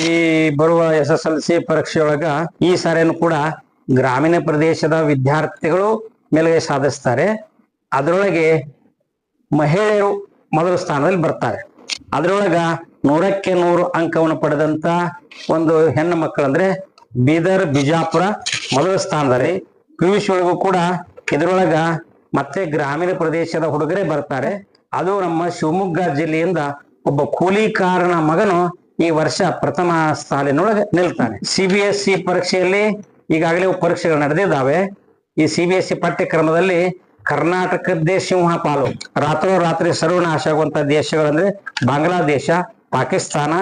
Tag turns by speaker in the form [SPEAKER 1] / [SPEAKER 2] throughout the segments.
[SPEAKER 1] ಈ ಬರುವ SSLC ಪರೀಕ್ಷೆಯೊಳಗ ಈ ಸಾರಿನೂ ಕೂಡ ಗ್ರಾಮೀಣ ಪ್ರದೇಶದ ವಿದ್ಯಾರ್ಥಿಗಳು ಮೇಲುಗೈ ಸಾಧಿಸ್ತಾರೆ. ಅದರೊಳಗೆ ಮಹಿಳೆಯರು ಮೊದಲ ಸ್ಥಾನದಲ್ಲಿ ಬರ್ತಾರೆ. ಅದರೊಳಗ 100ಕ್ಕೆ 100 ಅಂಕವನ್ನು ಪಡೆದಂತ ಒಂದು ಹೆಣ್ಣು ಮಕ್ಕಳು ಅಂದ್ರೆ ಬೀದರ್ ಬಿಜಾಪುರ ಮೊದಲ ಸ್ಥಾನದಲ್ಲಿ. PUC ಒಳಗೂ ಕೂಡ ಇದರೊಳಗ ಮತ್ತೆ ಗ್ರಾಮೀಣ ಪ್ರದೇಶದ ಹುಡುಗರೇ ಬರ್ತಾರೆ. ಅದು ನಮ್ಮ ಶಿವಮೊಗ್ಗ ಜಿಲ್ಲೆಯಿಂದ ಒಬ್ಬ ಕೂಲಿಕಾರನ ಮಗನು ಈ ವರ್ಷ ಪ್ರಥಮ ಸಾಲಿನೊಳಗೆ ನಿಲ್ತಾನೆ. CBSE ಪರೀಕ್ಷೆಯಲ್ಲಿ ಈಗಾಗಲೇ ಪರೀಕ್ಷೆಗಳು ನಡೆದಿದ್ದಾವೆ. ಈ CBSE ಪಠ್ಯಕ್ರಮದಲ್ಲಿ ಕರ್ನಾಟಕದ್ದೇ ಸಿಂಹ ಪಾಲು. ರಾತ್ರೋರಾತ್ರಿ ಸರ್ವನಾಶ ಆಗುವಂತ ದೇಶಗಳಂದ್ರೆ ಬಾಂಗ್ಲಾದೇಶ, ಪಾಕಿಸ್ತಾನ,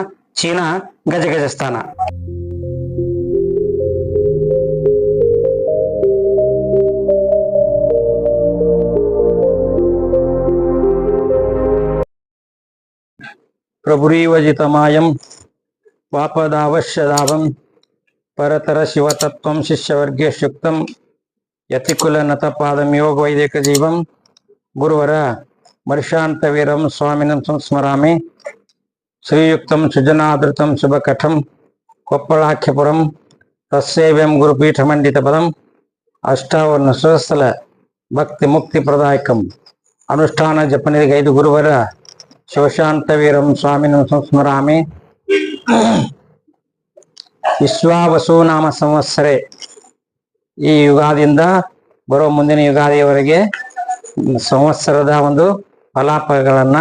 [SPEAKER 1] ಚೀನಾ, ಗಜಗಜಸ್ತಾನ. ಪ್ರಭುರೀವಜಿತಮಾಯಂ ವಾಪದಾವಶ್ಯದಾವಂ ಪರತರ ಶಿವತತ್ವಂ ಶಿಷ್ಯವರ್ಗೇ ಶುಕ್ತಂ ಯತಿಕುಲ ನತಪಾದಂ ಯೋಗ ವೈದಿಕ ಜೀವಂ ಗುರುವರ ಮರ್ಷಾಂತ ವೀರಂ ಸ್ವಾಮಿನಂ ಸಂಸ್ಮರಾಮಿ. ಶ್ರೀಯುಕ್ತಂ ಸುಜನಾದೃತಂ ಶುಭಕಠಂ ಕೊಪ್ಪಳಾಖ್ಯಪುರಂ ತಸ್ಸೇವ್ಯಂ ಗುರುಪೀಠ ಮಂಡಿತ ಪದಂ ಅಷ್ಟಾವರ್ಣ ಸಹಸ್ರ ಭಕ್ತಿ ಮುಕ್ತಿ ಪ್ರದಾಯಕಂ ಅನುಷ್ಠಾನ ಜಪನಿಗೈದು ಗುರುವರ ಶಿವಶಾಂತ ವೀರಂ ಸ್ವಾಮಿನಂ ಸಂಸ್ಮರಾಮಿ. ವಿಶ್ವಾವಸು ನಾಮ ಸಂವತ್ಸರೆ, ಈ ಯುಗಾದಿಯಿಂದ ಬರೋ ಮುಂದಿನ ಯುಗಾದಿಯವರೆಗೆ ಸಂವತ್ಸರದ ಒಂದು ಫಲಾಫಲಗಳನ್ನ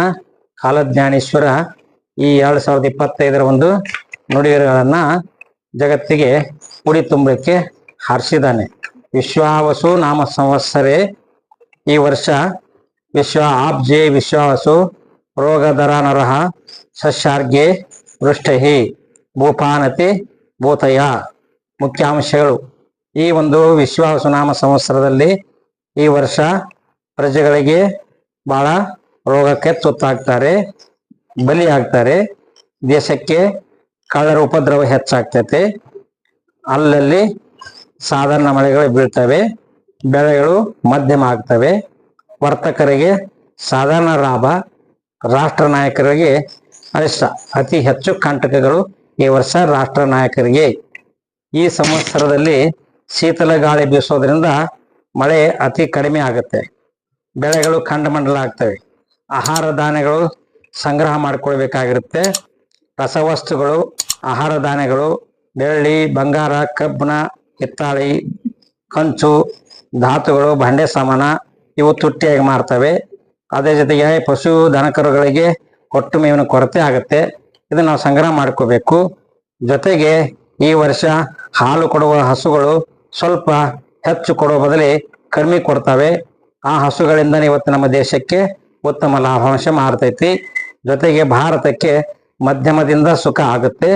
[SPEAKER 1] ಕಾಲಜ್ಞಾನೇಶ್ವರ ಈ 2025 ಒಂದು ನುಡಿಗಳನ್ನ ಜಗತ್ತಿಗೆ ಉಡಿ ತುಂಬಲಿಕ್ಕೆ ಹಾರಿಸಿದ್ದಾನೆ. ವಿಶ್ವಾವಸು ನಾಮ ಸಂವತ್ಸರೆ, ಈ ವರ್ಷ ವಿಶ್ವ ಆಬ್ಜೆ ವಿಶ್ವಾವಸು ರೋಗಧರ ನರಹ ಸಸ್ಯಾರ್ಗೆ ವೃಷ್ಟಹಿ ಭೂಪಾನತಿ ಭೂತಯ. ಮುಖ್ಯಾಂಶಗಳು: ಈ ಒಂದು ವಿಶ್ವಾವಸುನಾಮ ಸಂವತ್ಸರದಲ್ಲಿ ಈ ವರ್ಷ ಪ್ರಜೆಗಳಿಗೆ ಬಹಳ ರೋಗಕ್ಕೆ ತುತ್ತಾಗ್ತಾರೆ, ಬಲಿಯಾಗ್ತಾರೆ. ದೇಶಕ್ಕೆ ಕಳ್ಳರ ಉಪದ್ರವ ಹೆಚ್ಚಾಗ್ತೈತೆ. ಅಲ್ಲಲ್ಲಿ ಸಾಧಾರಣ ಮಳೆಗಳು ಬೀಳ್ತವೆ, ಬೆಳೆಗಳು ಮಧ್ಯಮ ಆಗ್ತವೆ. ವರ್ತಕರಿಗೆ ಸಾಧಾರಣ ಲಾಭ, ರಾಷ್ಟ್ರ ನಾಯಕರಿಗೆ ಅರಿಷ್ಟ. ಅತಿ ಹೆಚ್ಚು ಕಂಟಕಗಳು ಈ ವರ್ಷ ರಾಷ್ಟ್ರ ನಾಯಕರಿಗೆ. ಈ ಸಂವತ್ಸರದಲ್ಲಿ ಶೀತಲ ಗಾಳಿ ಬೀಸೋದ್ರಿಂದ ಮಳೆ ಅತಿ ಕಡಿಮೆ ಆಗುತ್ತೆ, ಬೆಳೆಗಳು ಖಂಡಮಂಡಲ ಆಗ್ತವೆ. ಆಹಾರ ಧಾನ್ಯಗಳು ಸಂಗ್ರಹ ಮಾಡಿಕೊಳ್ಬೇಕಾಗಿರುತ್ತೆ. ರಸವಸ್ತುಗಳು, ಆಹಾರ ಧಾನ್ಯಗಳು, ಬೆಳ್ಳಿ, ಬಂಗಾರ, ಕಬ್ಬಿಣ, ಹಿತ್ತಾಳಿ, ಕಂಚು, ಧಾತುಗಳು, ಬಂಡೆ ಸಾಮಾನ ಇವು ತುಟ್ಟಿಯಾಗಿ ಮಾರ್ತವೆ. ಅದೇ ಜೊತೆಗೆ ಪಶು ದನಕರುಗಳಿಗೆ ಹೊಟ್ಟು ಮೇವಿನ ಕೊರತೆ ಆಗುತ್ತೆ. ಇದನ್ನ ನಾವು ಸಂಗ್ರಹ ಮಾಡ್ಕೋಬೇಕು. ಜೊತೆಗೆ ಈ ವರ್ಷ ಹಾಲು ಕೊಡುವ ಹಸುಗಳು ಸ್ವಲ್ಪ ಹೆಚ್ಚು ಕೊಡುವ ಬದಲಿ ಕಡಿಮೆ ಕೊಡ್ತವೆ. ಆ ಹಸುಗಳಿಂದ ಇವತ್ತು ನಮ್ಮ ದೇಶಕ್ಕೆ ಉತ್ತಮ ಲಾಭಾಂಶ ಮಾರ್ತೈತಿ. ಜೊತೆಗೆ ಭಾರತಕ್ಕೆ ಮಧ್ಯಮದಿಂದ ಸುಖ ಆಗುತ್ತೆ.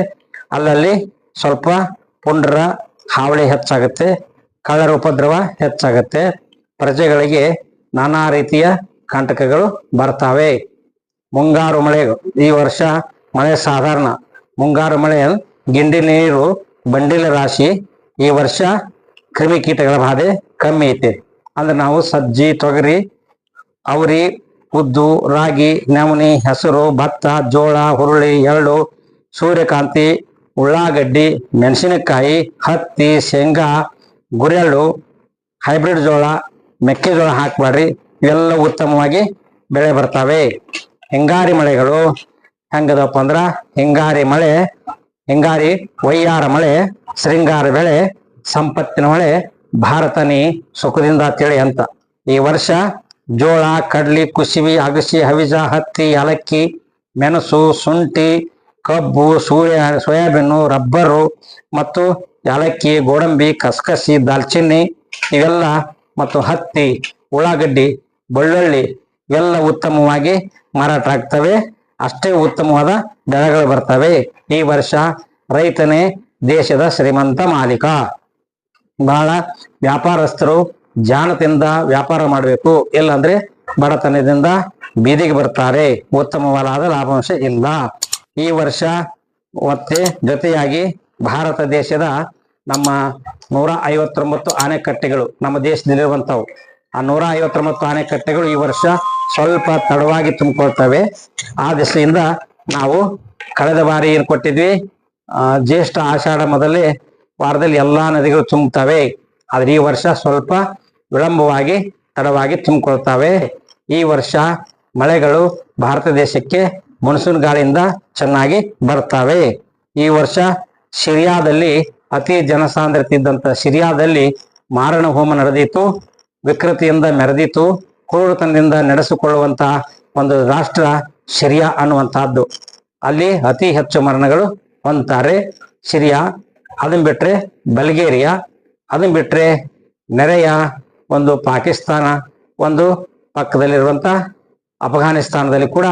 [SPEAKER 1] ಅಲ್ಲಲ್ಲಿ ಸ್ವಲ್ಪ ಪುಂಡ್ರ ಹಾವಳಿ ಹೆಚ್ಚಾಗುತ್ತೆ, ಕಳ್ಳರ ಉಪದ್ರವ ಹೆಚ್ಚಾಗುತ್ತೆ. ಪ್ರಜೆಗಳಿಗೆ ನಾನಾ ರೀತಿಯ ಕಂಟಕಗಳು ಬರ್ತಾವೆ. ಮುಂಗಾರು ಮಳೆ, ಈ ವರ್ಷ ಮಳೆ ಸಾಧಾರಣ. ಮುಂಗಾರು ಮಳೆ ಗಿಂಡಿ ನೀರು ಬಂಡಿಲ ರಾಶಿ. ಈ ವರ್ಷ ಕ್ರಿಮಿಕೀಟಗಳ ಬಾಧೆ ಕಮ್ಮಿ ಐತೆ. ಅಂದ್ರೆ ನಾವು ಸಜ್ಜಿ, ತೊಗರಿ, ಅವರಿ, ಉದ್ದು, ರಾಗಿ, ನವಣಿ, ಹೆಸರು, ಭತ್ತ, ಜೋಳ, ಹುರುಳಿ, ಎಳ್ಳು, ಸೂರ್ಯಕಾಂತಿ, ಉಳ್ಳಾಗಡ್ಡಿ, ಮೆಣಸಿನಕಾಯಿ, ಹತ್ತಿ, ಶೇಂಗಾ, ಗುರೆಳ್ಳು, ಹೈಬ್ರಿಡ್ ಜೋಳ, ಮೆಕ್ಕೆಜೋಳ ಹಾಕ್ಬೇಡ್ರಿ. ಇವೆಲ್ಲ ಉತ್ತಮವಾಗಿ ಬೆಳೆ ಬರ್ತವೆ. ಹಿಂಗಾರಿ ಮಳೆಗಳು ಹೆಂಗದಪ್ಪ ಅಂದ್ರ ಹಿಂಗಾರಿ ವಯ್ಯಾರ ಮಳೆ, ಶೃಂಗಾರ ಬೆಳೆ, ಸಂಪತ್ತಿನ ಮಳೆ, ಭಾರತನಿ ಸುಖದಿಂದ ತಿಳಿ ಅಂತ. ಈ ವರ್ಷ ಜೋಳ, ಕಡ್ಲಿ, ಕುಸಿವಿ, ಅಗಸಿ, ಹವಿಜ, ಹತ್ತಿ, ಏಲಕ್ಕಿ, ಮೆಣಸು, ಶುಂಠಿ, ಕಬ್ಬು, ಸೋಯಾಬೀನು, ರಬ್ಬರು ಮತ್ತು ಏಲಕ್ಕಿ, ಗೋಡಂಬಿ, ಕಸಕಸಿ, ದಾಲ್ಚಿನ್ನಿ ಇವೆಲ್ಲ ಮತ್ತು ಹತ್ತಿ, ಉಳ್ಳಾಗಡ್ಡಿ, ಬೆಳ್ಳುಳ್ಳಿ ಇವೆಲ್ಲ ಉತ್ತಮವಾಗಿ ಮಾರಾಟ ಆಗ್ತವೆ. ಅಷ್ಟೇ ಉತ್ತಮವಾದ ಬೆಳೆಗಳು ಬರ್ತವೆ. ಈ ವರ್ಷ ರೈತನೇ ದೇಶದ ಶ್ರೀಮಂತ ಮಾಲೀಕ. ಬಹಳ ವ್ಯಾಪಾರಸ್ಥರು ಜಾಣದಿಂದ ವ್ಯಾಪಾರ ಮಾಡಬೇಕು, ಇಲ್ಲಾಂದ್ರೆ ಬಡತನದಿಂದ ಬೀದಿಗೆ ಬರ್ತಾರೆ. ಉತ್ತಮವಾದ ಲಾಭಾಂಶ ಇಲ್ಲ. ಈ ವರ್ಷ ಮತ್ತೆ ಜೊತೆಯಾಗಿ ಭಾರತ ದೇಶದ ನಮ್ಮ 159 ಆಣೆಕಟ್ಟೆಗಳು ನಮ್ಮ ದೇಶದಲ್ಲಿರುವಂತವು. ಆ 159 ಆಣೆಕಟ್ಟೆಗಳು ಈ ವರ್ಷ ಸ್ವಲ್ಪ ತಡವಾಗಿ ತುಂಬಿಕೊಳ್ತವೆ. ಆ ದಿಸೆಯಿಂದ ನಾವು ಕಳೆದ ಬಾರಿ ಏನ್ ಕೊಟ್ಟಿದ್ವಿ, ಜ್ಯೇಷ್ಠ ಆಷಾಢ ಮೊದಲೇ ವಾರದಲ್ಲಿ ಎಲ್ಲಾ ನದಿಗಳು ತುಂಬುತ್ತವೆ. ಆದ್ರೆ ಈ ವರ್ಷ ಸ್ವಲ್ಪ ವಿಳಂಬವಾಗಿ ತಡವಾಗಿ ತುಂಬಿಕೊಳ್ತವೆ. ಈ ವರ್ಷ ಮಳೆಗಳು ಭಾರತ ದೇಶಕ್ಕೆ ಮಾನ್ಸೂನ್ ಗಾಳಿಯಿಂದ ಚೆನ್ನಾಗಿ ಬರ್ತವೆ. ಈ ವರ್ಷ ಸಿರಿಯಾದಲ್ಲಿ ಅತಿ ಜನಸಾಂದ್ರತೆ ಇದ್ದಂತ ಸಿರಿಯಾದಲ್ಲಿ ಮಾರಣ ಹೋಮ ನಡೆದಿತ್ತು, ವಿಕೃತಿಯಿಂದ ಮೆರೆದಿತ್ತು, ಕ್ರೂರತನದಿಂದ ನಡೆಸಿಕೊಳ್ಳುವಂತಹ ಒಂದು ರಾಷ್ಟ್ರ ಸಿರಿಯಾ ಅನ್ನುವಂತಹದ್ದು. ಅಲ್ಲಿ ಅತಿ ಹೆಚ್ಚು ಮರಣಗಳು ಹೊಂದ್ತಾರೆ ಸಿರಿಯಾ. ಅದನ್ನ ಬಿಟ್ರೆ ಬಲ್ಗೇರಿಯಾ, ಅದನ್ನ ಬಿಟ್ರೆ ನೆರೆಯ ಒಂದು ಪಾಕಿಸ್ತಾನ, ಒಂದು ಪಕ್ಕದಲ್ಲಿರುವಂತ ಅಫ್ಘಾನಿಸ್ತಾನದಲ್ಲಿ ಕೂಡ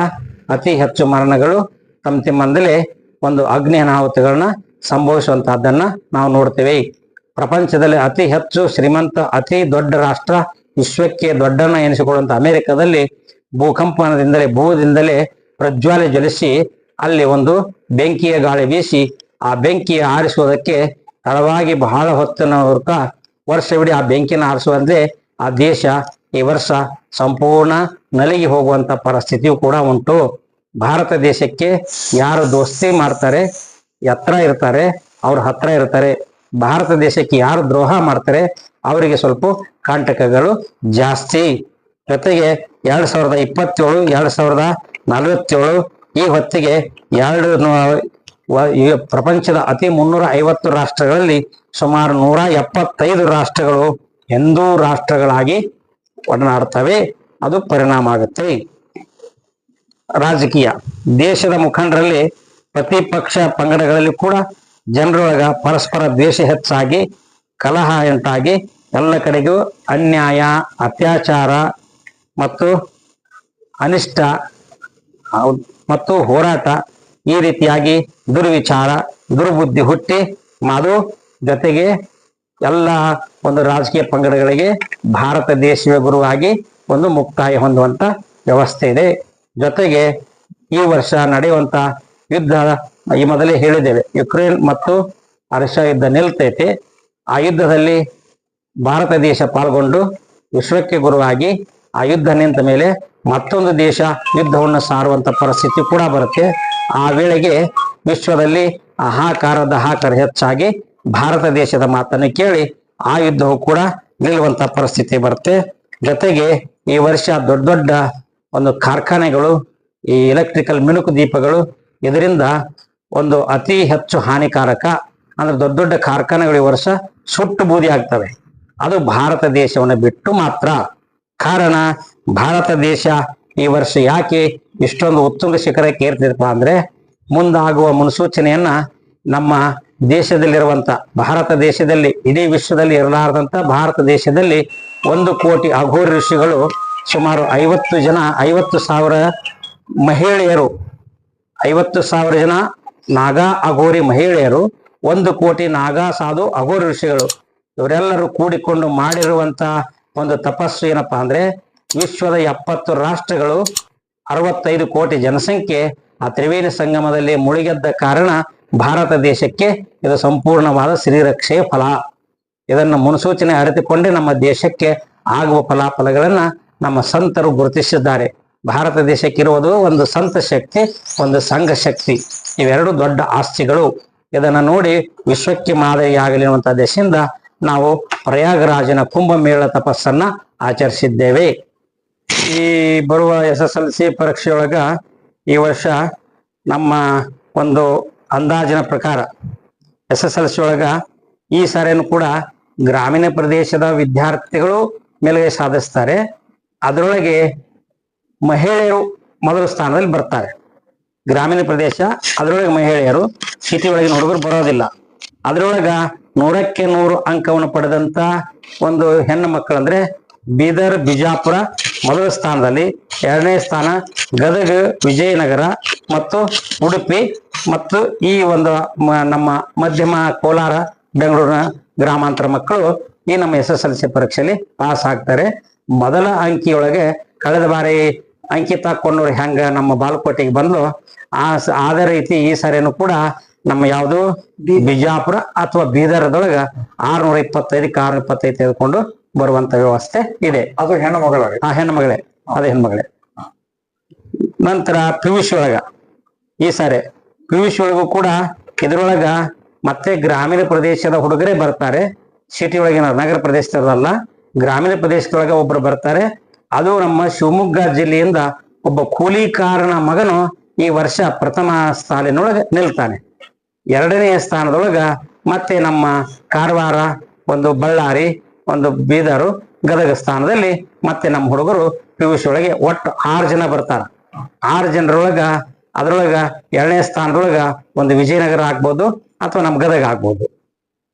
[SPEAKER 1] ಅತಿ ಹೆಚ್ಚು ಮರಣಗಳು ತಮ್ಮಂದಲೇ ಒಂದು ಅಗ್ನಿ ಅನಾಹುತಗಳನ್ನ ಸಂಭವಿಸುವಂತಹದ್ದನ್ನ ನಾವು ನೋಡ್ತೇವೆ. ಪ್ರಪಂಚದಲ್ಲಿ ಅತಿ ಹೆಚ್ಚು ಶ್ರೀಮಂತ ಅತಿ ದೊಡ್ಡ ರಾಷ್ಟ್ರ, ವಿಶ್ವಕ್ಕೆ ದೊಡ್ಡನ್ನ ಎನಿಸಿಕೊಳ್ಳುವಂತ ಅಮೆರಿಕದಲ್ಲಿ ಭೂದಿಂದಲೇ ಪ್ರಜ್ವಾಲೆ ಜ್ವಲಿಸಿ ಅಲ್ಲಿ ಒಂದು ಬೆಂಕಿಯ ಗಾಳಿ ಬೀಸಿ ಆ ಬೆಂಕಿಯ ಆರಿಸುವುದಕ್ಕೆ ತಡವಾಗಿ ಬಹಳ ಹೊತ್ತಿನ ವರ್ಷವಿಡೀ ಆ ಬೆಂಕಿನ ಆರಿಸುವಂತೆ ಆ ದೇಶ ಈ ವರ್ಷ ಸಂಪೂರ್ಣ ನಲಿಗಿ ಹೋಗುವಂತ ಪರಿಸ್ಥಿತಿಯು ಕೂಡ ಉಂಟು. ಭಾರತ ದೇಶಕ್ಕೆ ಯಾರು ದೋಸ್ತಿ ಮಾಡ್ತಾರೆ, ಹತ್ರ ಇರ್ತಾರೆ, ಅವ್ರ ಹತ್ರ ಇರ್ತಾರೆ. ಭಾರತ ದೇಶಕ್ಕೆ ಯಾರು ದ್ರೋಹ ಮಾಡ್ತಾರೆ ಅವರಿಗೆ ಸ್ವಲ್ಪ ಕಂಟಕಗಳು ಜಾಸ್ತಿ. ಜೊತೆಗೆ 2027 2047 ಈ ಹೊತ್ತಿಗೆ ಪ್ರಪಂಚದ ಅತಿ 350 ರಾಷ್ಟ್ರಗಳಲ್ಲಿ ಸುಮಾರು 175 ರಾಷ್ಟ್ರಗಳು ಹಿಂದೂ ರಾಷ್ಟ್ರಗಳಾಗಿ ಒಡನಾಡ್ತವೆ. ಅದು ಪರಿಣಾಮ ಆಗುತ್ತೆ. ರಾಜಕೀಯ ದೇಶದ ಮುಖಂಡರಲ್ಲಿ ಪ್ರತಿಪಕ್ಷ ಪಂಗಡಗಳಲ್ಲಿ ಕೂಡ ಜನರೊಳಗ ಪರಸ್ಪರ ದ್ವೇಷ ಹೆಚ್ಚಾಗಿ ಕಲಹ ಉಂಟಾಗಿ ಎಲ್ಲ ಕಡೆಗೂ ಅನ್ಯಾಯ, ಅತ್ಯಾಚಾರ ಮತ್ತು ಅನಿಷ್ಟ ಮತ್ತು ಹೋರಾಟ ಈ ರೀತಿಯಾಗಿ ದುರ್ವಿಚಾರ ದುರ್ಬುದ್ಧಿ ಹುಟ್ಟಿ ಅದು ಜೊತೆಗೆ ಎಲ್ಲ ಒಂದು ರಾಜಕೀಯ ಪಂಗಡಗಳಿಗೆ ಭಾರತ ದೇಶವೇ ಗುರುವಾಗಿ ಒಂದು ಮುಕ್ತಾಯ ಹೊಂದುವಂತ ವ್ಯವಸ್ಥೆ ಇದೆ. ಜೊತೆಗೆ ಈ ವರ್ಷ ನಡೆಯುವಂತ ಯುದ್ಧ ಈ ಮೊದಲೇ ಹೇಳಿದ್ದೇವೆ, ಯುಕ್ರೇನ್ ಮತ್ತು ರಷ್ಯಾ ಯುದ್ಧ ನಿಲ್ತೈತೆ. ಆ ಯುದ್ಧದಲ್ಲಿ ಭಾರತ ದೇಶ ಪಾಲ್ಗೊಂಡು ವಿಶ್ವಕ್ಕೆ ಗುರುವಾಗಿ ಆ ಯುದ್ಧ ನಿಂತ ಮೇಲೆ ಮತ್ತೊಂದು ದೇಶ ಯುದ್ಧವನ್ನು ಸಾರುವಂತ ಪರಿಸ್ಥಿತಿ ಕೂಡ ಬರುತ್ತೆ. ಆ ವೇಳೆಗೆ ವಿಶ್ವದಲ್ಲಿ ಹಾಹಾಕಾರ ಹೆಚ್ಚಾಗಿ ಭಾರತ ದೇಶದ ಮಾತನ್ನು ಕೇಳಿ ಆ ಯುದ್ಧವು ಕೂಡ ನಿಲ್ಲುವಂತ ಪರಿಸ್ಥಿತಿ ಬರುತ್ತೆ. ಜೊತೆಗೆ ಈ ವರ್ಷ ದೊಡ್ಡ ದೊಡ್ಡ ಒಂದು ಕಾರ್ಖಾನೆಗಳು, ಈ ಎಲೆಕ್ಟ್ರಿಕಲ್ ಮಿಣುಕು ದೀಪಗಳು, ಇದರಿಂದ ಒಂದು ಅತಿ ಹೆಚ್ಚು ಹಾನಿಕಾರಕ. ಅಂದ್ರೆ ದೊಡ್ಡ ದೊಡ್ಡ ಕಾರ್ಖಾನೆಗಳು ಈ ವರ್ಷ ಸುಟ್ಟು ಬೂದಿ ಆಗ್ತವೆ. ಅದು ಭಾರತ ದೇಶವನ್ನು ಬಿಟ್ಟು ಮಾತ್ರ. ಕಾರಣ ಭಾರತ ದೇಶ ಈ ವರ್ಷ ಯಾಕೆ ಇಷ್ಟೊಂದು ಉತ್ತುಂಗ ಶಿಖರಕ್ಕೆ ಏರ್ತಿದಪ್ಪ ಅಂದ್ರೆ ಮುಂದಾಗುವ ಮುನ್ಸೂಚನೆಯನ್ನ ನಮ್ಮ ದೇಶದಲ್ಲಿರುವಂತ ಭಾರತ ದೇಶದಲ್ಲಿ ಇಡೀ ವಿಶ್ವದಲ್ಲಿ ಇರಲಾರದಂತ ಭಾರತ ದೇಶದಲ್ಲಿ 1 ಕೋಟಿ ಅಘೋರಿ ಋಷಿಗಳು ಸುಮಾರು 50,000 ಮಹಿಳೆಯರು 50,000 ಜನ ನಾಗಾ ಅಘೋರಿ ಮಹಿಳೆಯರು 1 ಕೋಟಿ ನಾಗಾ ಸಾಧು ಅಘೋರಿ ಋಷಿಗಳು ಇವರೆಲ್ಲರೂ ಕೂಡಿಕೊಂಡು ಮಾಡಿರುವಂತ ಒಂದು ತಪಸ್ಸು ಏನಪ್ಪಾ ಅಂದ್ರೆ ವಿಶ್ವದ 70 ರಾಷ್ಟ್ರಗಳು 65 ಕೋಟಿ ಜನಸಂಖ್ಯೆ ಆ ತ್ರಿವೇಣಿ ಸಂಗಮದಲ್ಲಿ ಮುಳುಗೆದ್ದ ಕಾರಣ ಭಾರತ ದೇಶಕ್ಕೆ ಇದು ಸಂಪೂರ್ಣವಾದ ಶ್ರೀರಕ್ಷೆಯ ಫಲ. ಇದನ್ನು ಮುನ್ಸೂಚನೆ ಅರಿತುಕೊಂಡೇ ನಮ್ಮ ದೇಶಕ್ಕೆ ಆಗುವ ಫಲಾಫಲಗಳನ್ನ ನಮ್ಮ ಸಂತರು ಗುರುತಿಸಿದ್ದಾರೆ. ಭಾರತ ದೇಶಕ್ಕಿರುವುದು ಒಂದು ಸಂತ ಶಕ್ತಿ, ಒಂದು ಸಂಘ ಶಕ್ತಿ, ಇವೆರಡು ದೊಡ್ಡ ಆಸ್ತಿಗಳು. ಇದನ್ನ ನೋಡಿ ವಿಶ್ವಕ್ಕೆ ಮಾದರಿಯಾಗಲಿ ಅನ್ನುವಂಥ ದೇಶದಿಂದ ನಾವು ಪ್ರಯಾಗರಾಜನ ಕುಂಭಮೇಳ ತಪಸ್ಸನ್ನ ಆಚರಿಸಿದ್ದೇವೆ. ಈ ಬರುವ SSLC ಪರೀಕ್ಷೆಯೊಳಗ ಈ ವರ್ಷ ನಮ್ಮ ಒಂದು ಅಂದಾಜಿನ ಪ್ರಕಾರ SSLC ಒಳಗ ಈ ಸಾರಿನೂ ಕೂಡ ಗ್ರಾಮೀಣ ಪ್ರದೇಶದ ವಿದ್ಯಾರ್ಥಿಗಳು ಮೇಲುಗೈ ಸಾಧಿಸ್ತಾರೆ. ಅದರೊಳಗೆ ಮಹಿಳೆಯರು ಮೊದಲ ಸ್ಥಾನದಲ್ಲಿ ಬರ್ತಾರೆ. ಗ್ರಾಮೀಣ ಪ್ರದೇಶ ಅದರೊಳಗೆ ಮಹಿಳೆಯರು, ಸಿಟಿ ಒಳಗಿನ ಹುಡುಗರು ಬರೋದಿಲ್ಲ. ಅದರೊಳಗ 100ಕ್ಕೆ 100 ಅಂಕವನ್ನು ಪಡೆದಂತ ಒಂದು ಹೆಣ್ಣು ಮಕ್ಕಳಂದ್ರೆ ಬೀದರ್, ಬಿಜಾಪುರ ಮೊದಲ ಸ್ಥಾನದಲ್ಲಿ, 2ನೇ ಸ್ಥಾನ ಗದಗ, ವಿಜಯನಗರ ಮತ್ತು ಉಡುಪಿ ಮತ್ತು ಈ ಒಂದು ನಮ್ಮ ಮಧ್ಯಮ ಕೋಲಾರ, ಬೆಂಗಳೂರಿನ ಗ್ರಾಮಾಂತರ ಮಕ್ಕಳು ಈ ನಮ್ಮ SSLC ಪರೀಕ್ಷೆಯಲ್ಲಿ ಪಾಸ್ ಆಗ್ತಾರೆ. ಮೊದಲ ಅಂಕಿಯೊಳಗೆ ಕಳೆದ ಬಾರಿ ಅಂಕಿತ ಕೊಂಡವ್ರು ಹೆಂಗ ನಮ್ಮ ಬಾಲಕೋಟೆಗೆ ಬಂದು ಅದೇ ರೀತಿ ಈ ಸಾರಿನೂ ಕೂಡ ನಮ್ಮ ಯಾವುದು ಬಿಜಾಪುರ ಅಥವಾ ಬೀದರ್ದೊಳಗ 625ಕ್ಕೆ 625 ತೆಗೆದುಕೊಂಡು ಬರುವಂತ ವ್ಯವಸ್ಥೆ ಇದೆ.
[SPEAKER 2] ಅದು ಹೆಣ್ಣು ಮಗಳ
[SPEAKER 1] ಹೆಣ್ಣು ಮಗಳೇ, ಅದೇ ಹೆಣ್ಮಗಳೇ. ನಂತರ PUC ಒಳಗ ಈ ಸಾರಿ PUC ಒಳಗೂ ಕೂಡ ಇದ್ರೊಳಗ ಮತ್ತೆ ಗ್ರಾಮೀಣ ಪ್ರದೇಶದ ಹುಡುಗರೇ ಬರ್ತಾರೆ, ಸಿಟಿ ಒಳಗಿನ ನಗರ ಪ್ರದೇಶದಲ್ಲ, ಗ್ರಾಮೀಣ ಪ್ರದೇಶದೊಳಗ ಒಬ್ರು ಬರ್ತಾರೆ. ಅದು ನಮ್ಮ ಶಿವಮೊಗ್ಗ ಜಿಲ್ಲೆಯಿಂದ ಒಬ್ಬ ಕೂಲಿಕಾರನ ಮಗನು ಈ ವರ್ಷ ಪ್ರಥಮ ಸಾಲಿನೊಳಗೆ ನಿಲ್ತಾನೆ. ಎರಡನೆಯ ಸ್ಥಾನದೊಳಗ ಮತ್ತೆ ನಮ್ಮ ಕಾರವಾರ, ಒಂದು ಬಳ್ಳಾರಿ, ಒಂದು ಬೀದರು, ಗದಗ ಸ್ಥಾನದಲ್ಲಿ ಮತ್ತೆ ನಮ್ಮ ಹುಡುಗರು PUC ಒಳಗೆ ಒಟ್ಟು 6 ಜನ ಬರ್ತಾರ. 6 ಜನರೊಳಗ ಅದ್ರೊಳಗ ಎರಡನೇ ಸ್ಥಾನದೊಳಗ ಒಂದು ವಿಜಯನಗರ ಆಗ್ಬೋದು ಅಥವಾ ನಮ್ಮ ಗದಗ ಆಗ್ಬೋದು.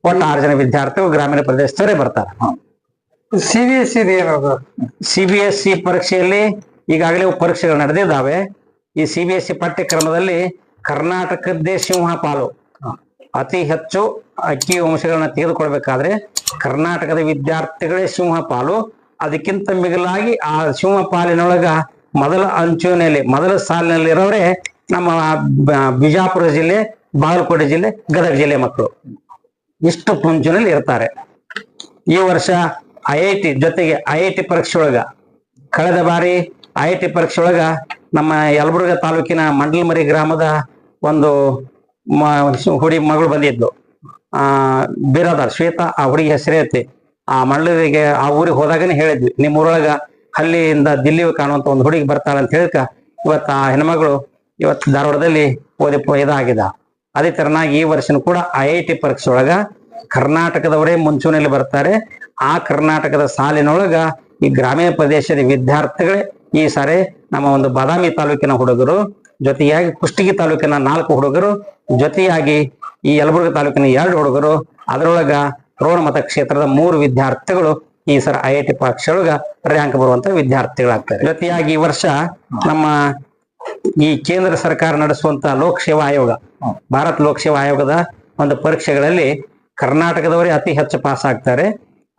[SPEAKER 1] ಒಟ್ಟು 6 ಜನ ವಿದ್ಯಾರ್ಥಿಗಳು ಗ್ರಾಮೀಣ ಪ್ರದೇಶದವರೇ ಬರ್ತಾರ.
[SPEAKER 2] CBSE ಏನದು?
[SPEAKER 1] CBSE ಪರೀಕ್ಷೆಯಲ್ಲಿ ಈಗಾಗಲೇ ಪರೀಕ್ಷೆಗಳು ನಡೆದಿದ್ದಾವೆ. ಈ CBSE ಪಠ್ಯಕ್ರಮದಲ್ಲಿ ಕರ್ನಾಟಕದ್ದೇ ಸಿಂಹ ಪಾಲು. ಅತಿ ಹೆಚ್ಚು ಅಕ್ಕಿ ಅಂಶಗಳನ್ನ ತೆಗೆದುಕೊಳ್ಬೇಕಾದ್ರೆ ಕರ್ನಾಟಕದ ವಿದ್ಯಾರ್ಥಿಗಳೇ ಸಿಂಹ ಪಾಲು. ಅದಕ್ಕಿಂತ ಮಿಗಿಲಾಗಿ ಆ ಸಿಂಹ ಪಾಲಿನೊಳಗ ಮೊದಲ ಅಂಚುನಲ್ಲಿ ಮೊದಲ ಸಾಲಿನಲ್ಲಿ ಇರೋರೇ ನಮ್ಮ ಬಿಜಾಪುರ ಜಿಲ್ಲೆ, ಬಾಗಲಕೋಟೆ ಜಿಲ್ಲೆ, ಗದಗ ಜಿಲ್ಲೆ ಮಕ್ಕಳು ಇಷ್ಟು ಮುಂಚೂಣಿಯಲ್ಲಿ ಇರ್ತಾರೆ. ಈ ವರ್ಷ IIT ಜೊತೆಗೆ IIT ಪರೀಕ್ಷೆ ಒಳಗ ಕಳೆದ ಬಾರಿ IIT ಪರೀಕ್ಷೆ ಒಳಗ ನಮ್ಮ ಯಲಬುರ್ಗಾ ತಾಲೂಕಿನ ಮಂಡಲಮರಿ ಗ್ರಾಮದ ಒಂದು ಹುಡುಗಿ ಮಗಳು ಬಂದಿದ್ಲು. ಬಿರಾದಾರ್ ಶ್ವೇತಾ, ಆ ಹುಡುಗಿ ಹೆಸರೇ ಐತಿ. ಆ ಮಂಡಲಿಗೆ ಆ ಊರಿಗೆ ಹೋದಾಗನೇ ಹೇಳಿದ್ವಿ, ನಿಮ್ಮ ಊರೊಳಗ ಹಳ್ಳಿಯಿಂದ ದಿಲ್ಲಿ ಕಾಣುವಂತ ಒಂದು ಹುಡುಗಿ ಬರ್ತಾಳೆ ಅಂತ ಹೇಳಿಕ ಇವತ್ತು ಆ ಹೆಣ್ಮಗಳು ಇವತ್ತು ಧಾರವಾಡದಲ್ಲಿ ಓದಿ ಇದಾಗಿದ. ಅದೇ ತರನಾಗಿ ಈ ವರ್ಷನೂ ಕೂಡ IIT ಪರೀಕ್ಷೆ ಒಳಗ ಕರ್ನಾಟಕದವರೇ ಮುಂಚೂಣಿಯಲ್ಲಿ ಬರ್ತಾರೆ. ಆ ಕರ್ನಾಟಕದ ಸಾಲಿನೊಳಗ ಈ ಗ್ರಾಮೀಣ ಪ್ರದೇಶದ ವಿದ್ಯಾರ್ಥಿಗಳೇ ಈ ಸಾರಿ ನಮ್ಮ ಒಂದು ಬಾದಾಮಿ ತಾಲೂಕಿನ ಹುಡುಗರು, ಜೊತೆಯಾಗಿ ಕುಷ್ಟಗಿ ತಾಲೂಕಿನ 4 ಹುಡುಗರು, ಜೊತೆಯಾಗಿ ಈ ಯಲಬುರ್ಗಾ ತಾಲೂಕಿನ 2 ಹುಡುಗರು, ಅದರೊಳಗ ರೋಣ ಮತಕ್ಷೇತ್ರದ 3 ವಿದ್ಯಾರ್ಥಿಗಳು ಈ ಸರ IIT ಪರೀಕ್ಷೆ ಒಳಗ ರ್ಯಾಂಕ್ ಬರುವಂತ ವಿದ್ಯಾರ್ಥಿಗಳಾಗ್ತಾರೆ. ಜೊತೆಯಾಗಿ ಈ ವರ್ಷ ನಮ್ಮ ಈ ಕೇಂದ್ರ ಸರ್ಕಾರ ನಡೆಸುವಂತ ಲೋಕಸೇವಾ ಆಯೋಗ, ಭಾರತ ಲೋಕಸೇವಾ ಆಯೋಗದ ಒಂದು ಪರೀಕ್ಷೆಗಳಲ್ಲಿ ಕರ್ನಾಟಕದವರೇ ಅತಿ ಹೆಚ್ಚು ಪಾಸ್ ಆಗ್ತಾರೆ.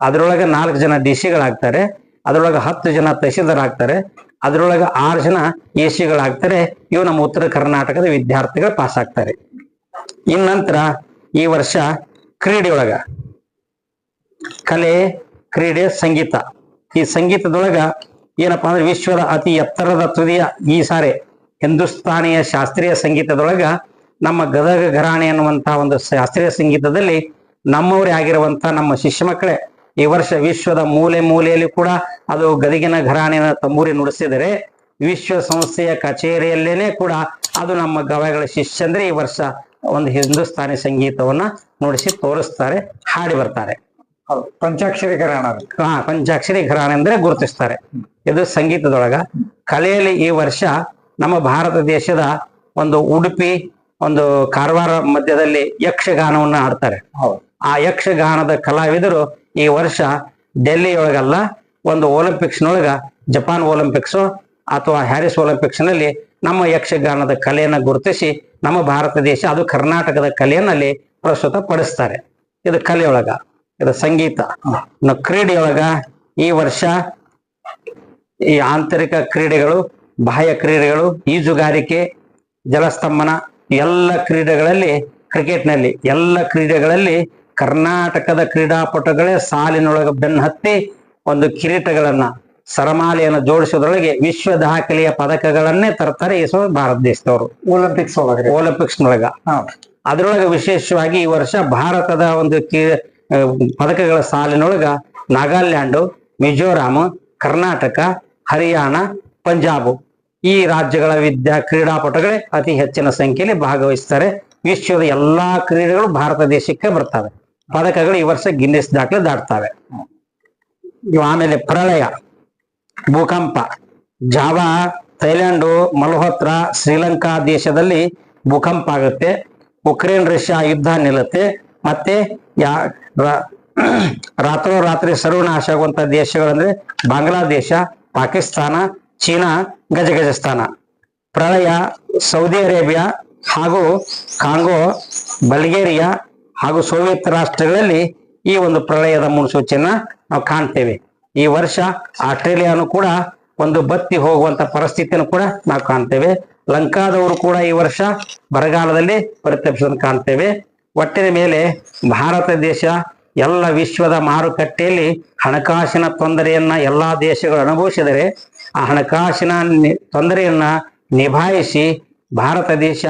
[SPEAKER 1] ಅದರೊಳಗೆ 4 ಜನ DC-ಗಳಾಗ್ತಾರೆ, ಅದರೊಳಗೆ 10 ಜನ ತಹಶೀಲ್ದಾರ್ ಆಗ್ತಾರೆ, ಅದರೊಳಗೆ 6 ಜನ AC-ಗಳಾಗ್ತಾರೆ. ಇವು ನಮ್ಮ ಉತ್ತರ ಕರ್ನಾಟಕದ ವಿದ್ಯಾರ್ಥಿಗಳು ಪಾಸ್ ಆಗ್ತಾರೆ. ಇನ್ ನಂತರ ಈ ವರ್ಷ ಕ್ರೀಡೆಯೊಳಗ ಕಲೆ, ಕ್ರೀಡೆ, ಸಂಗೀತ, ಈ ಸಂಗೀತದೊಳಗ ಏನಪ್ಪಾ ಅಂದ್ರೆ ವಿಶ್ವದ ಅತಿ ಎತ್ತರದ ತುದಿಯ ಈ ಸಾರಿ ಹಿಂದೂಸ್ತಾನಿಯ ಶಾಸ್ತ್ರೀಯ ಸಂಗೀತದೊಳಗ ನಮ್ಮ ಗದಗ ಘರಾಣೆ ಅನ್ನುವಂತ ಒಂದು ಶಾಸ್ತ್ರೀಯ ಸಂಗೀತದಲ್ಲಿ ನಮ್ಮವರೇ ಆಗಿರುವಂತ ನಮ್ಮ ಶಿಷ್ಯ ಮಕ್ಕಳೇ ಈ ವರ್ಷ ವಿಶ್ವದ ಮೂಲೆ ಮೂಲೆಯಲ್ಲಿ ಕೂಡ ಅದು ಗದಗಿನ ಘರಾಣೆನ ತಂಬೂರಿ ನುಡಿಸಿದರೆ ವಿಶ್ವಸಂಸ್ಥೆಯ ಕಚೇರಿಯಲ್ಲೇನೆ ಕೂಡ ಅದು ನಮ್ಮ ಗವಾಯಿಗಳ ಶಿಷ್ಯಂದ್ರೆ ಈ ವರ್ಷ ಒಂದು ಹಿಂದೂಸ್ತಾನಿ ಸಂಗೀತವನ್ನ ನುಡಿಸಿ ತೋರಿಸ್ತಾರೆ, ಹಾಡಿ ಬರ್ತಾರೆ.
[SPEAKER 2] ಪಂಚಾಕ್ಷರಿ ಘರಾಣ.
[SPEAKER 1] ಪಂಚಾಕ್ಷರಿ ಘರಾಣೆ ಅಂದ್ರೆ ಗುರುತಿಸ್ತಾರೆ. ಇದು ಸಂಗೀತದೊಳಗ. ಕಲೆಯಲ್ಲಿ ಈ ವರ್ಷ ನಮ್ಮ ಭಾರತ ದೇಶದ ಒಂದು ಉಡುಪಿ, ಒಂದು ಕಾರವಾರ ಮಧ್ಯದಲ್ಲಿ ಯಕ್ಷಗಾನವನ್ನ ಆಡ್ತಾರೆ. ಆ ಯಕ್ಷಗಾನದ ಕಲಾವಿದರು ಈ ವರ್ಷ ಡೆಲ್ಲಿಯೊಳಗಲ್ಲ, ಒಂದು ಒಲಿಂಪಿಕ್ಸ್ನೊಳಗ, ಜಪಾನ್ ಒಲಿಂಪಿಕ್ಸ್ ಅಥವಾ ಹ್ಯಾರಿಸ್ ಒಲಿಂಪಿಕ್ಸ್ ನಲ್ಲಿ ನಮ್ಮ ಯಕ್ಷಗಾನದ ಕಲೆಯನ್ನ ಗುರುತಿಸಿ ನಮ್ಮ ಭಾರತ ದೇಶ, ಅದು ಕರ್ನಾಟಕದ ಕಲೆಯನ್ನಲ್ಲಿ ಪ್ರಸ್ತುತ ಪಡಿಸ್ತಾರೆ. ಇದು ಕಲೆಯೊಳಗ, ಇದು ಸಂಗೀತ. ಇನ್ನು ಕ್ರೀಡೆಯೊಳಗ ಈ ವರ್ಷ ಈ ಆಂತರಿಕ ಕ್ರೀಡೆಗಳು, ಬಾಹ್ಯ ಕ್ರೀಡೆಗಳು, ಈಜುಗಾರಿಕೆ, ಜಲಸ್ತಂಭನ, ಎಲ್ಲ ಕ್ರೀಡೆಗಳಲ್ಲಿ, ಕ್ರಿಕೆಟ್ನಲ್ಲಿ ಎಲ್ಲ ಕ್ರೀಡೆಗಳಲ್ಲಿ ಕರ್ನಾಟಕದ ಕ್ರೀಡಾಪಟುಗಳೇ ಸಾಲಿನೊಳಗೆ ಬೆನ್ನಹತ್ತಿ ಒಂದು ಕಿರೀಟಗಳನ್ನ, ಸರಮಾಲೆಯನ್ನು ಜೋಡಿಸೋದ್ರೊಳಗೆ ವಿಶ್ವ ದಾಖಲೆಯ ಪದಕಗಳನ್ನೇ ತರ್ತಾರೆ ಈ ಭಾರತ ದೇಶದವರು ಒಲಿಂಪಿಕ್ಸ್ನೊಳಗ. ಅದರೊಳಗೆ ವಿಶೇಷವಾಗಿ ಈ ವರ್ಷ ಭಾರತದ ಒಂದು ಪದಕಗಳ ಸಾಲಿನೊಳಗ ನಾಗಾಲ್ಯಾಂಡು, ಮಿಜೋರಾಂ, ಕರ್ನಾಟಕ, ಹರಿಯಾಣ, ಪಂಜಾಬ್ ಈ ರಾಜ್ಯಗಳ ಕ್ರೀಡಾಪಟುಗಳೇ ಅತಿ ಹೆಚ್ಚಿನ ಸಂಖ್ಯೆಯಲ್ಲಿ ಭಾಗವಹಿಸ್ತಾರೆ. ವಿಶ್ವದ ಎಲ್ಲಾ ಕ್ರೀಡೆಗಳು ಭಾರತ ದೇಶಕ್ಕೆ ಬರ್ತವೆ. ಪದಕಗಳು ಈ ವರ್ಷ ಗಿನ್ನಿಸ್ ದಾಖಲೆ ದಾಟ್ತವೆ. ಆಮೇಲೆ ಪ್ರಳಯ, ಭೂಕಂಪ, ಜಾವಾ, ಥೈಲ್ಯಾಂಡು, ಮಲ್ಹೋತ್ರ, ಶ್ರೀಲಂಕಾ ದೇಶದಲ್ಲಿ ಭೂಕಂಪ ಆಗುತ್ತೆ. ಉಕ್ರೇನ್ ರಷ್ಯಾ ಯುದ್ಧ ನಿಲ್ಲುತ್ತೆ. ಮತ್ತೆ ರಾತ್ರೋರಾತ್ರಿ ಸರ್ವನಾಶ ಆಗುವಂತ ದೇಶಗಳಂದ್ರೆ ಬಾಂಗ್ಲಾದೇಶ, ಪಾಕಿಸ್ತಾನ, ಚೀನಾ, ಗಜಗಜಸ್ತಾನ. ಪ್ರಳಯ ಸೌದಿ ಅರೇಬಿಯಾ ಹಾಗೂ ಕಾಂಗೋ, ಬಲ್ಗೇರಿಯಾ ಹಾಗೂ ಸೋವಿಯತ್ ರಾಷ್ಟ್ರಗಳಲ್ಲಿ ಈ ಒಂದು ಪ್ರಳಯದ ಮುನ್ಸೂಚನೆ ನಾವು ಕಾಣ್ತೇವೆ. ಈ ವರ್ಷ ಆಸ್ಟ್ರೇಲಿಯಾನು ಕೂಡ ಒಂದು ಬತ್ತಿ ಹೋಗುವಂತ ಪರಿಸ್ಥಿತಿಯನ್ನು ಕೂಡ ನಾವು ಕಾಣ್ತೇವೆ. ಲಂಕಾದವರು ಕೂಡ ಈ ವರ್ಷ ಬರಗಾಲದಲ್ಲಿ ಪರಿತಪಿಸೋದನ್ನು ಕಾಣ್ತೇವೆ. ಒಟ್ಟಿನ ಮೇಲೆ ಭಾರತ ದೇಶ ಎಲ್ಲ ವಿಶ್ವದ ಮಾರುಕಟ್ಟೆಯಲ್ಲಿ ಹಣಕಾಸಿನ ತೊಂದರೆಯನ್ನ ಎಲ್ಲಾ ದೇಶಗಳು ಅನುಭವಿಸಿದರೆ ಆ ಹಣಕಾಸಿನ ತೊಂದರೆಯನ್ನ ನಿಭಾಯಿಸಿ ಭಾರತ ದೇಶ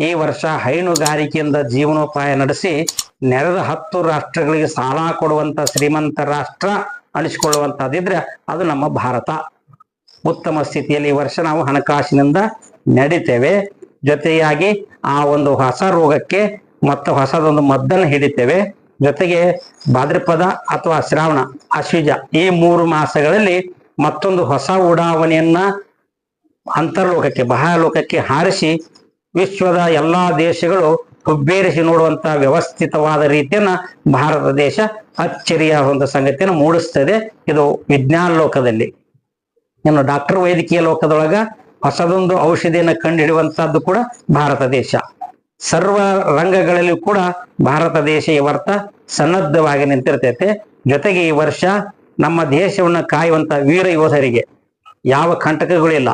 [SPEAKER 1] ಈ ವರ್ಷ ಹೈನುಗಾರಿಕೆಯಿಂದ ಜೀವನೋಪಾಯ ನಡೆಸಿ ನೆರೆದ 10 ರಾಷ್ಟ್ರಗಳಿಗೆ ಸಾಲ ಕೊಡುವಂತ ಶ್ರೀಮಂತ ರಾಷ್ಟ್ರ ಅನಿಸಿಕೊಳ್ಳುವಂತಹದ್ದಿದ್ರೆ ಅದು ನಮ್ಮ ಭಾರತ. ಉತ್ತಮ ಸ್ಥಿತಿಯಲ್ಲಿ ಈ ವರ್ಷ ನಾವು ಹಣಕಾಸಿನಿಂದ ನಡಿತೇವೆ. ಜೊತೆಯಾಗಿ ಆ ಒಂದು ಹೊಸ ರೋಗಕ್ಕೆ ಮತ್ತೆ ಹೊಸದೊಂದು ಮದ್ದನ್ನು ಹಿಡಿತೇವೆ. ಜೊತೆಗೆ ಭಾದ್ರಪದ ಅಥವಾ ಶ್ರಾವಣ, ಅಶ್ವಿಜ ಈ 3 ಮಾಸಗಳಲ್ಲಿ ಮತ್ತೊಂದು ಹೊಸ ಉಡಾವಣೆಯನ್ನ ಅಂತರ್ಲೋಕಕ್ಕೆ ಬಾಹ್ಯಲೋಕಕ್ಕೆ ಹಾರಿಸಿ ವಿಶ್ವದ ಎಲ್ಲಾ ದೇಶಗಳು ಹುಬ್ಬೇರಿಸಿ ನೋಡುವಂತ ವ್ಯವಸ್ಥಿತವಾದ ರೀತಿಯನ್ನ ಭಾರತ ದೇಶ ಅಚ್ಚರಿಯ ಒಂದು ಸಂಗತಿಯನ್ನು ಮೂಡಿಸ್ತದೆ. ಇದು ವಿಜ್ಞಾನ ಲೋಕದಲ್ಲಿ. ಇನ್ನು ಡಾಕ್ಟರ್ ವೈದ್ಯಕೀಯ ಲೋಕದೊಳಗ ಹೊಸದೊಂದು ಔಷಧಿಯನ್ನು ಕಂಡುಹಿಡಿಯುವಂತಹದ್ದು ಕೂಡ ಭಾರತ ದೇಶ. ಸರ್ವ ರಂಗಗಳಲ್ಲಿ ಕೂಡ ಭಾರತ ದೇಶ ಇವತ್ತ ಸನ್ನದ್ಧವಾಗಿ ನಿಂತಿರ್ತೈತೆ. ಜೊತೆಗೆ ಈ ವರ್ಷ ನಮ್ಮ ದೇಶವನ್ನು ಕಾಯುವಂತ ವೀರ ಯೋಧರಿಗೆ ಯಾವ ಕಂಟಕಗಳಿಲ್ಲ.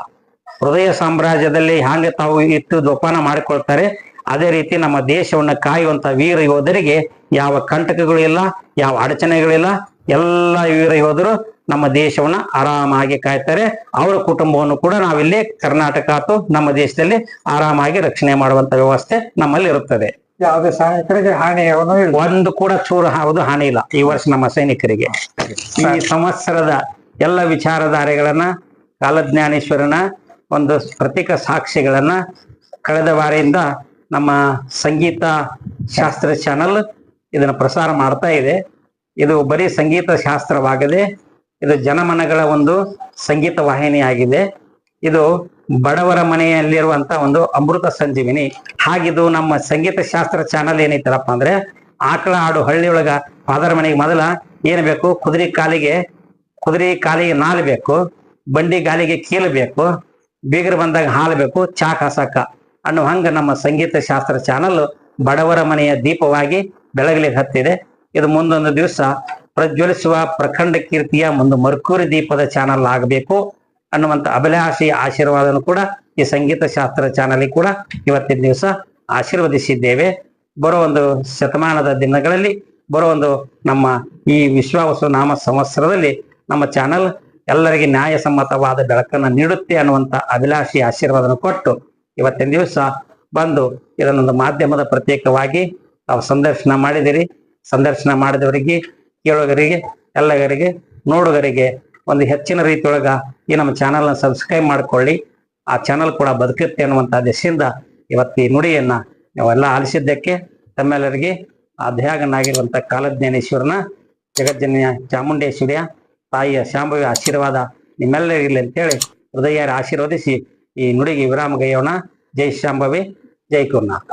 [SPEAKER 1] ಹೃದಯ ಸಾಮ್ರಾಜ್ಯದಲ್ಲಿ ಹಾಗೆ ತಾವು ಇಟ್ಟು ಜೋಪಾನ ಮಾಡಿಕೊಳ್ತಾರೆ, ಅದೇ ರೀತಿ ನಮ್ಮ ದೇಶವನ್ನ ಕಾಯುವಂತ ವೀರ ಯೋಧರಿಗೆ ಯಾವ ಕಂಟಕಗಳು ಇಲ್ಲ, ಯಾವ ಅಡಚಣೆಗಳಿಲ್ಲ. ಎಲ್ಲ ವೀರ ಯೋಧರು ನಮ್ಮ ದೇಶವನ್ನ ಆರಾಮಾಗಿ ಕಾಯ್ತಾರೆ. ಅವರ ಕುಟುಂಬವನ್ನು ಕೂಡ ನಾವಿಲ್ಲಿ ಕರ್ನಾಟಕ ಅಥವಾ ನಮ್ಮ ದೇಶದಲ್ಲಿ ಆರಾಮಾಗಿ ರಕ್ಷಣೆ ಮಾಡುವಂತ ವ್ಯವಸ್ಥೆ ನಮ್ಮಲ್ಲಿ ಇರುತ್ತದೆ.
[SPEAKER 2] ಯಾವುದೇ ಸೈನಿಕರಿಗೆ ಹಾನಿಯನ್ನು ಇಲ್ಲ.
[SPEAKER 1] ಒಂದು ಕೂಡ ಚೂರು ಯಾವುದು ಹಾನಿ ಇಲ್ಲ ಈ ವರ್ಷ ನಮ್ಮ ಸೈನಿಕರಿಗೆ. ಈ ಸಂವತ್ಸರದ ಎಲ್ಲ ವಿಚಾರಧಾರೆಗಳನ್ನ ಕಾಲಜ್ಞಾನೇಶ್ವರನ ಒಂದು ಪ್ರತೀಕ ಸಾಕ್ಷಿಗಳನ್ನ ಕಳೆದ ಬಾರಿಯಿಂದ ನಮ್ಮ ಸಂಗೀತ ಶಾಸ್ತ್ರ ಚಾನಲ್ ಇದನ್ನ ಪ್ರಸಾರ ಮಾಡ್ತಾ ಇದೆ. ಇದು ಬರೀ ಸಂಗೀತ ಶಾಸ್ತ್ರವಾಗದೆ ಇದು ಜನಮನಗಳ ಒಂದು ಸಂಗೀತ ವಾಹಿನಿ ಆಗಿದೆ. ಇದು ಬಡವರ ಮನೆಯಲ್ಲಿರುವಂತ ಒಂದು ಅಮೃತ ಸಂಜೀವಿನಿ. ಹಾಗಿದು ನಮ್ಮ ಸಂಗೀತ ಶಾಸ್ತ್ರ ಚಾನಲ್ ಏನೈತರಪ್ಪ ಅಂದ್ರೆ ಆಕಳ ಆಡು ಹಳ್ಳಿಯೊಳಗ ಫಾದರ್ ಮನೆಗೆ ಮೊದಲ ಏನ್ ಬೇಕು, ಕುದುರೆ ಕಾಲಿಗೆ ನಾಲ್ ಬೇಕು, ಬಂಡಿ ಗಾಲಿಗೆ ಕೀಲು ಬೇಕು, ಬೀಗರು ಬಂದಾಗ ಹಾಲು ಬೇಕು, ಚಾ ಕಾಸಕ ಅನ್ನೋ ಹಂಗ ನಮ್ಮ ಸಂಗೀತ ಶಾಸ್ತ್ರ ಚಾನಲ್ ಬಡವರ ಮನೆಯ ದೀಪವಾಗಿ ಬೆಳಗಲಿಗೆ ಹತ್ತಿದೆ. ಇದು ಮುಂದೊಂದು ದಿವಸ ಪ್ರಜ್ವಲಿಸುವ ಪ್ರಖಂಡ ಕೀರ್ತಿಯ ಒಂದು ಮರ್ಕೂರಿ ದೀಪದ ಚಾನಲ್ ಆಗಬೇಕು ಅನ್ನುವಂತ ಅಭಿಲಾಷೆಯ ಆಶೀರ್ವಾದನು ಕೂಡ ಈ ಸಂಗೀತ ಶಾಸ್ತ್ರ ಚಾನಲ್ ಕೂಡ ಇವತ್ತಿನ ದಿವಸ ಆಶೀರ್ವದಿಸಿದ್ದೇವೆ. ಬರೋ ಒಂದು ಶತಮಾನದ ದಿನಗಳಲ್ಲಿ ಬರೋ ಒಂದು ನಮ್ಮ ಈ ವಿಶ್ವಾವಸು ನಾಮ ಸಂವತ್ಸರದಲ್ಲಿ ನಮ್ಮ ಚಾನಲ್ ಎಲ್ಲರಿಗೆ ನ್ಯಾಯಸಮ್ಮತವಾದ ಬೆಳಕನ್ನು ನೀಡುತ್ತೆ ಅನ್ನುವಂತ ಅಭಿಲಾಷೆಯ ಆಶೀರ್ವಾದನ ಕೊಟ್ಟು ಇವತ್ತಿನ ದಿವಸ ಬಂದು ಇದನ್ನೊಂದು ಮಾಧ್ಯಮದ ಪ್ರತ್ಯೇಕವಾಗಿ ತಾವು ಸಂದರ್ಶನ ಮಾಡಿದಿರಿ. ಸಂದರ್ಶನ ಮಾಡಿದವರಿಗೆ, ಕೇಳುಗರಿಗೆ, ಎಲ್ಲಗರಿಗೆ, ನೋಡುಗರಿಗೆ ಒಂದು ಹೆಚ್ಚಿನ ರೀತಿಯೊಳಗ ಈ ನಮ್ಮ ಚಾನಲ್ನ ಸಬ್ಸ್ಕ್ರೈಬ್ ಮಾಡ್ಕೊಳ್ಳಿ. ಆ ಚಾನಲ್ ಕೂಡ ಬದುಕುತ್ತೆ ಅನ್ನುವಂಥ ದಿಶೆಯಿಂದ ಇವತ್ತು ಈ ನುಡಿಯನ್ನ ನಾವೆಲ್ಲ ಆಲಿಸಿದ್ದಕ್ಕೆ ತಮ್ಮೆಲ್ಲರಿಗೆ ಆ ಧ್ಯಾಗನಾಗಿರುವಂಥ ಕಾಲಜ್ಞಾನೇಶ್ವರನ ಜಗಜ್ಜನ್ಯ ಚಾಮುಂಡೇಶ್ವರಿಯ ತಾಯಿಯ ಶಾಂಭವಿ ಆಶೀರ್ವಾದ ನಿಮ್ಮೆಲ್ಲರಿಗಿರಲಿ ಅಂತೇಳಿ ಹೃದಯ ಆಶೀರ್ವದಿಸಿ ಈ ನುಡಿಗೆ ವಿರಾಮ ಗೈಯೋಣ. ಜೈ ಶಾಂಭವಿ, ಜೈ ಗುರುನಾಥ.